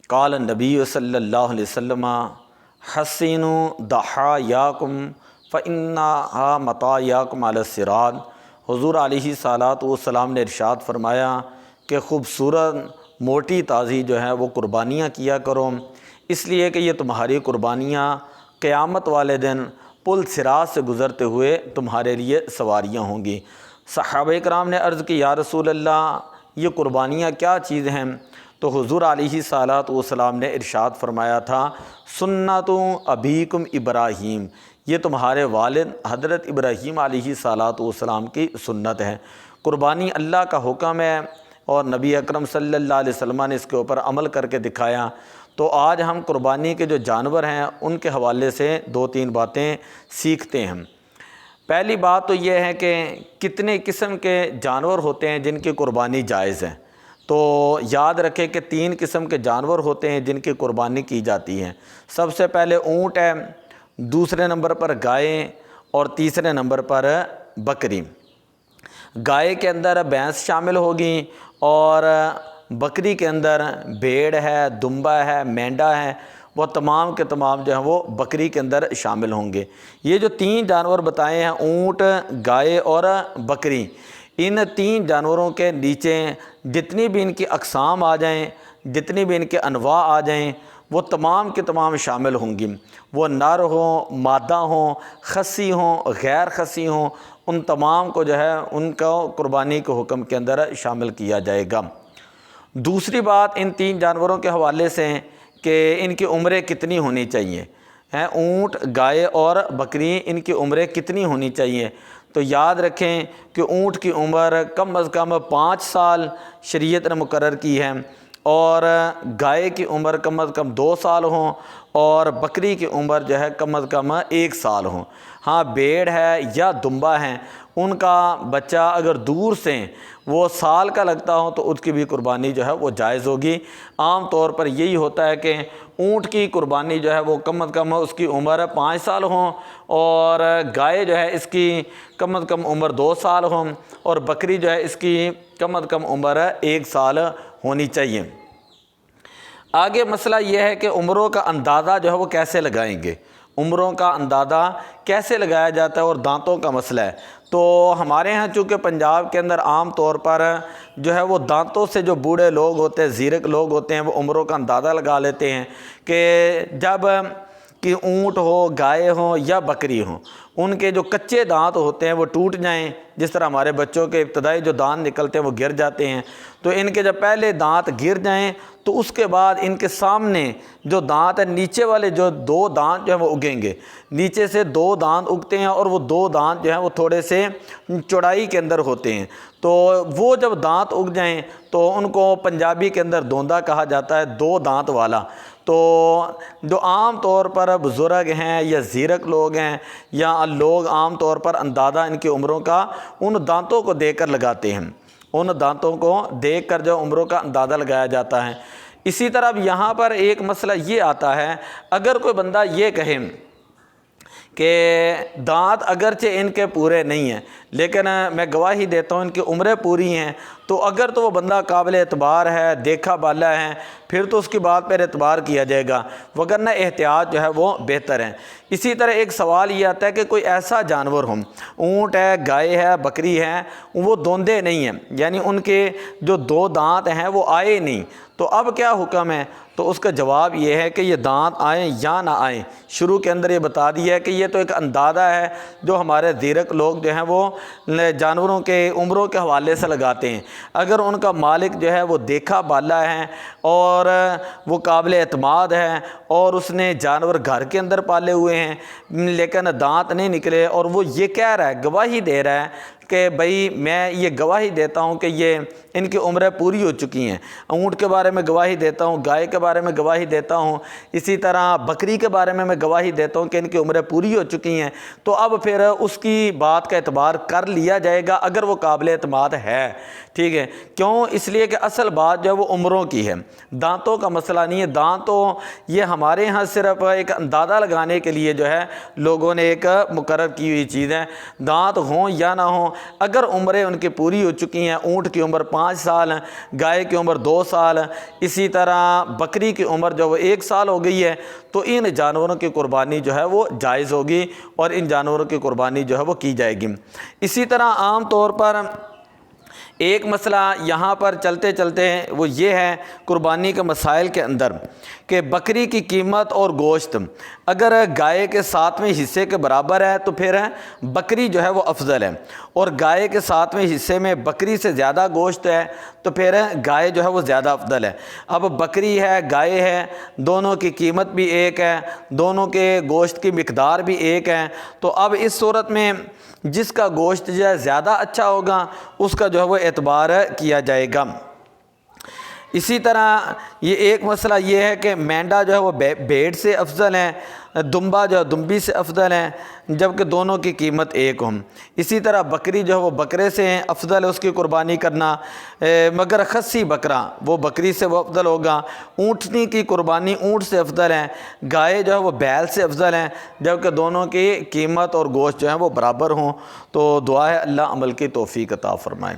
قال النبی صلی اللہ علیہ وسلم حسینوا ضحایاکم فإنہا مطایاکم علی الصراط۔ حضور علیہ صلوٰۃ والسلام نے ارشاد فرمایا کہ خوبصورت موٹی تازی جو ہے وہ قربانیاں کیا کرو، اس لیے کہ یہ تمہاری قربانیاں قیامت والے دن پل صراط سے گزرتے ہوئے تمہارے لیے سواریاں ہوں گی۔ صحابہ کرام نے عرض کی یا رسول اللہ یہ قربانیاں کیا چیز ہیں؟ تو حضور علیہ صلوٰۃ والسلام نے ارشاد فرمایا تھا سنت ابیکم ابراہیم، یہ تمہارے والد حضرت ابراہیم علیہ صلوٰۃ والسلام کی سنت ہے۔ قربانی اللہ کا حکم ہے اور نبی اکرم صلی اللہ علیہ وسلم نے اس کے اوپر عمل کر کے دکھایا۔ تو آج ہم قربانی کے جو جانور ہیں ان کے حوالے سے 2-3 باتیں سیکھتے ہیں۔ پہلی بات تو یہ ہے کہ کتنے قسم کے جانور ہوتے ہیں جن کی قربانی جائز ہے۔ تو یاد رکھیں کہ 3 قسم کے جانور ہوتے ہیں جن کی قربانی کی جاتی ہے۔ سب سے پہلے اونٹ ہے، دوسرے نمبر پر گائے اور تیسرے نمبر پر بکری۔ گائے کے اندر بھینس شامل ہوگی اور بکری کے اندر بھیڑ ہے، دمبا ہے، مینڈا ہے، وہ تمام کے تمام جو ہیں وہ بکری کے اندر شامل ہوں گے۔ یہ جو 3 جانور بتائے ہیں اونٹ، گائے اور بکری، ان 3 جانوروں کے نیچے جتنی بھی ان کی اقسام آ جائیں، جتنی بھی ان کے انواع آ جائیں، وہ تمام کے تمام شامل ہوں گی۔ وہ نر ہوں، مادہ ہوں، خصی ہوں، غیر خصی ہوں، ان تمام کو جو ہے ان کو قربانی کے حکم کے اندر شامل کیا جائے گا۔ دوسری بات ان 3 جانوروں کے حوالے سے کہ ان کی عمریں کتنی ہونی چاہیے ہیں، اونٹ، گائے اور بکری، ان کی عمریں کتنی ہونی چاہیے؟ تو یاد رکھیں کہ اونٹ کی عمر کم از کم 5 سال شریعت نے مقرر کی ہے، اور گائے کی عمر کم از کم 2 سال ہوں، اور بکری کی عمر جو ہے کم از کم 1 سال ہوں۔ ہاں بھیڑ ہے یا دمبا ہے، ان کا بچہ اگر دور سے وہ سال کا لگتا ہو تو اس کی بھی قربانی جو ہے وہ جائز ہوگی۔ عام طور پر یہی ہوتا ہے کہ اونٹ کی قربانی جو ہے وہ کم از کم اس کی عمر 5 سال ہوں، اور گائے جو ہے اس کی کم از کم عمر 2 سال ہوں، اور بکری جو ہے اس کی کم از کم عمر 1 سال ہونی چاہیے۔ آگے مسئلہ یہ ہے کہ عمروں کا اندازہ جو ہے وہ کیسے لگائیں گے، عمروں کا اندازہ کیسے لگایا جاتا ہے، اور دانتوں کا مسئلہ ہے۔ تو ہمارے ہاں چونکہ پنجاب کے اندر عام طور پر جو ہے وہ دانتوں سے جو بوڑھے لوگ ہوتے ہیں، زیرک لوگ ہوتے ہیں، وہ عمروں کا اندازہ لگا لیتے ہیں کہ جب کہ اونٹ ہو، گائے ہوں یا بکری ہوں، ان کے جو کچے دانت ہوتے ہیں وہ ٹوٹ جائیں، جس طرح ہمارے بچوں کے ابتدائی جو دانت نکلتے ہیں وہ گر جاتے ہیں، تو ان کے جب پہلے دانت گر جائیں تو اس کے بعد ان کے سامنے جو دانت ہیں، نیچے والے جو 2 دانت جو ہیں وہ اگیں گے، نیچے سے 2 دانت اگتے ہیں، اور وہ 2 دانت جو ہیں وہ تھوڑے سے چوڑائی کے اندر ہوتے ہیں۔ تو وہ جب دانت اگ جائیں تو ان کو پنجابی کے اندر دوندا کہا جاتا ہے، 2 دانت والا۔ تو جو عام طور پر بزرگ ہیں یا زیرک لوگ ہیں یا لوگ عام طور پر اندازہ ان کی عمروں کا ان دانتوں کو دیکھ کر لگاتے ہیں، ان دانتوں کو دیکھ کر جو عمروں کا اندازہ لگایا جاتا ہے۔ اسی طرح یہاں پر ایک مسئلہ یہ آتا ہے، اگر کوئی بندہ یہ کہے کہ دانت اگرچہ ان کے پورے نہیں ہیں لیکن میں گواہی دیتا ہوں ان کی عمریں پوری ہیں، تو اگر تو وہ بندہ قابل اعتبار ہے، دیکھا بالا ہے، پھر تو اس کی بات پر اعتبار کیا جائے گا، وگرنہ احتیاط جو ہے وہ بہتر ہے۔ اسی طرح ایک سوال یہ آتا ہے کہ کوئی ایسا جانور ہو، اونٹ ہے، گائے ہے، بکری ہے، وہ دوندے نہیں ہیں، یعنی ان کے جو 2 دانت ہیں وہ آئے نہیں، تو اب کیا حکم ہے؟ تو اس کا جواب یہ ہے کہ یہ دانت آئیں یا نہ آئیں، شروع کے اندر یہ بتا دیا ہے کہ یہ تو ایک اندازہ ہے جو ہمارے زیرک لوگ جو ہیں وہ جانوروں کے عمروں کے حوالے سے لگاتے ہیں۔ اگر ان کا مالک جو ہے وہ دیکھا بالا ہے اور وہ قابل اعتماد ہے اور اس نے جانور گھر کے اندر پالے ہوئے ہیں لیکن دانت نہیں نکلے، اور وہ یہ کہہ رہا ہے، گواہی دے رہا ہے کہ بھئی میں یہ گواہی دیتا ہوں کہ یہ ان کی عمریں پوری ہو چکی ہیں، اونٹ کے بارے میں گواہی دیتا ہوں، گائے کے بارے میں گواہی دیتا ہوں، اسی طرح بکری کے بارے میں گواہی دیتا ہوں کہ ان کی عمریں پوری ہو چکی ہیں، تو اب پھر اس کی بات کا اعتبار کر لیا جائے گا اگر وہ قابل اعتماد ہے، ٹھیک ہے؟ کیوں؟ اس لیے کہ اصل بات جو ہے وہ عمروں کی ہے، دانتوں کا مسئلہ نہیں ہے۔ دانتوں یہ ہمارے ہاں صرف ایک اندازہ لگانے کے لیے جو ہے لوگوں نے ایک مقرر کی ہوئی چیز ہے، دانت ہوں یا نہ ہوں، اگر عمریں ان کی پوری ہو چکی ہیں، اونٹ کی عمر 5 سال، گائے کی عمر 2 سال، اسی طرح بکری کی عمر جو وہ 1 سال ہو گئی ہے، تو ان جانوروں کی قربانی جو ہے وہ جائز ہوگی اور ان جانوروں کی قربانی جو ہے وہ کی جائے گی۔ اسی طرح عام طور پر ایک مسئلہ یہاں پر چلتے چلتے وہ یہ ہے قربانی کے مسائل کے اندر کہ بکری کی قیمت اور گوشت اگر گائے کے 7ویں حصے کے برابر ہے تو پھر بکری جو ہے وہ افضل ہے، اور گائے کے 7ویں حصے میں بکری سے زیادہ گوشت ہے تو پھر گائے جو ہے وہ زیادہ افضل ہے۔ اب بکری ہے، گائے ہے، دونوں کی قیمت بھی ایک ہے، دونوں کے گوشت کی مقدار بھی ایک ہے، تو اب اس صورت میں جس کا گوشت جو ہے زیادہ اچھا ہوگا اس کا جو ہے وہ اعتبار کیا جائے گا۔ اسی طرح یہ ایک مسئلہ یہ ہے کہ مینڈا جو ہے وہ بھیڑ سے افضل ہے، دمبا جو ہے دمبی سے افضل ہے، جبکہ دونوں کی قیمت ایک ہوں۔ اسی طرح بکری جو ہے وہ بکرے سے افضل ہے اس کی قربانی کرنا، مگر خصی بکرا وہ بکری سے وہ افضل ہوگا۔ اونٹنی کی قربانی اونٹ سے افضل ہے، گائے جو ہے وہ بیل سے افضل ہے، جبکہ دونوں کی قیمت اور گوشت جو ہے وہ برابر ہوں۔ تو دعا ہے اللہ عمل کی توفیق عطا فرمائے۔